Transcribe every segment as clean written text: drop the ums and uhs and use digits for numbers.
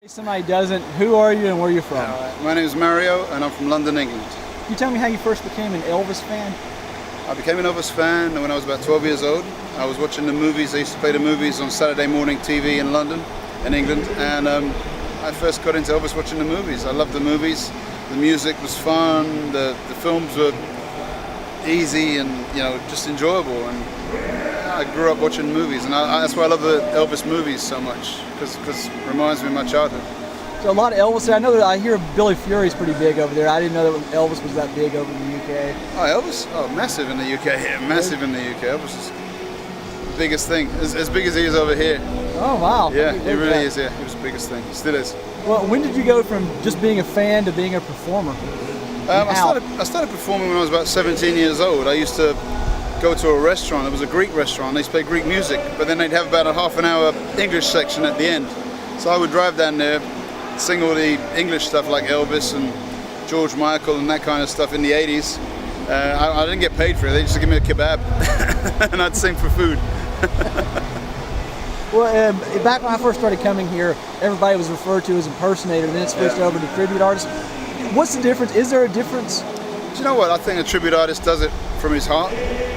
If somebody doesn't, who are you and where are you from? My name is Mario and I'm from London, England. Can you tell me how you first became an Elvis fan? I became an Elvis fan when I was about 12 years old. I was watching the movies. They used to play the movies on Saturday morning TV in London, in England, and I first got into Elvis watching the movies. I loved the movies. The music was fun. The films were easy and just enjoyable. And I grew up watching movies, and that's why I love the Elvis movies so much, because it reminds me of my childhood. So a lot of Elvis. I know that I hear Billy Fury's pretty big over there. I didn't know that Elvis was that big over in the UK. Oh, Elvis? Oh, massive in the UK. Yeah, massive in the UK. Elvis is the biggest thing, as big as he is over here. Oh wow! Yeah, he really is. Yeah, he was the biggest thing. He still is. Well, when did you go from just being a fan to being a performer? I started performing when I was about 17 years old. I used to go to a restaurant. It was a Greek restaurant. They used to play Greek music, but then they'd have about a half an hour English section at the end. So I would drive down there, sing all the English stuff like Elvis and George Michael and that kind of stuff in the 80s. I didn't get paid for it. They used to give me a kebab and I'd sing for food. Well, back when I first started coming here, everybody was referred to as impersonator, then it switched over to tribute artist. What's the difference? Is there a difference? Do you know what? I think a tribute artist does it from his heart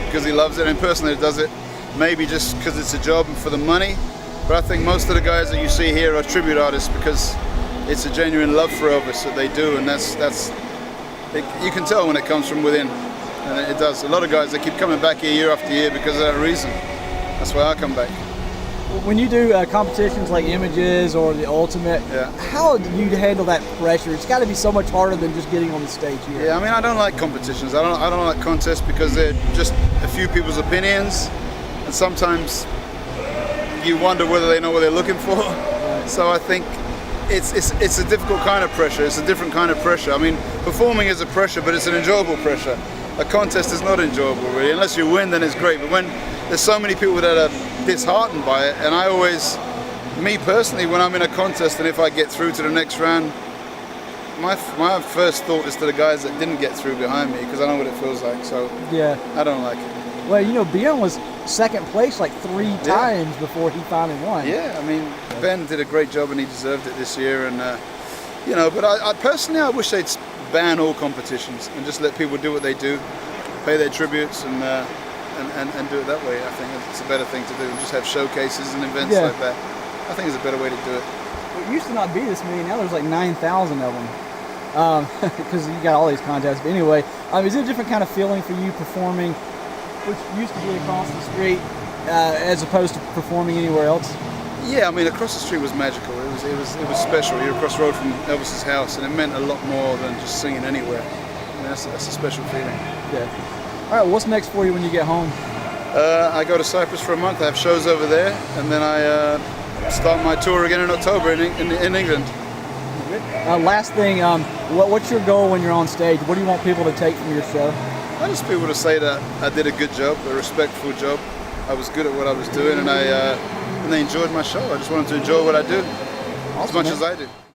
because he loves it. An impersonator does it maybe just because it's a job and for the money. But I think most of the guys that you see here are tribute artists because it's a genuine love for Elvis that they do, and you can tell when it comes from within, and it does. A lot of guys, they keep coming back here year after year because of that reason. That's why I come back. When you do competitions like Images or the Ultimate, how do you handle that pressure? It's got to be so much harder than just getting on the stage here. Yeah, I mean, I don't like competitions. I don't like contests because they're just a few people's opinions, and sometimes you wonder whether they know what they're looking for. So I think it's a difficult kind of pressure. It's a different kind of pressure. I mean, performing is a pressure, but it's an enjoyable pressure. A contest is not enjoyable, really. Unless you win, then it's great. But when there's so many people that are disheartened by it, and me personally, when I'm in a contest and if I get through to the next round, my first thought is to the guys that didn't get through behind me, because I know what it feels like. So yeah, I don't like it. Well, Ben was second place like 3 times before he finally won. Yeah, I mean, Ben did a great job and he deserved it this year. And but I personally, I wish they'd ban all competitions and just let people do what they do, pay their tributes and do it that way. I think it's a better thing to do, and just have showcases and events like that. I think it's a better way to do it. Well, it used to not be this many. Now there's like 9,000 of them because you got all these contests. But anyway, is it a different kind of feeling for you performing, which used to be across the street, as opposed to performing anywhere else? Yeah, I mean, across the street was magical. It was special. You're across the road from Elvis's house, and it meant a lot more than just singing anywhere. I mean, that's a special feeling. Yeah. All right, what's next for you when you get home? I go to Cyprus for a month. I have shows over there, and then I start my tour again in October in England. Last thing, what's your goal when you're on stage? What do you want people to take from your show? I just people to say that I did a good job, a respectful job. I was good at what I was doing, and they enjoyed my show. I just want them to enjoy what I do as much as I do.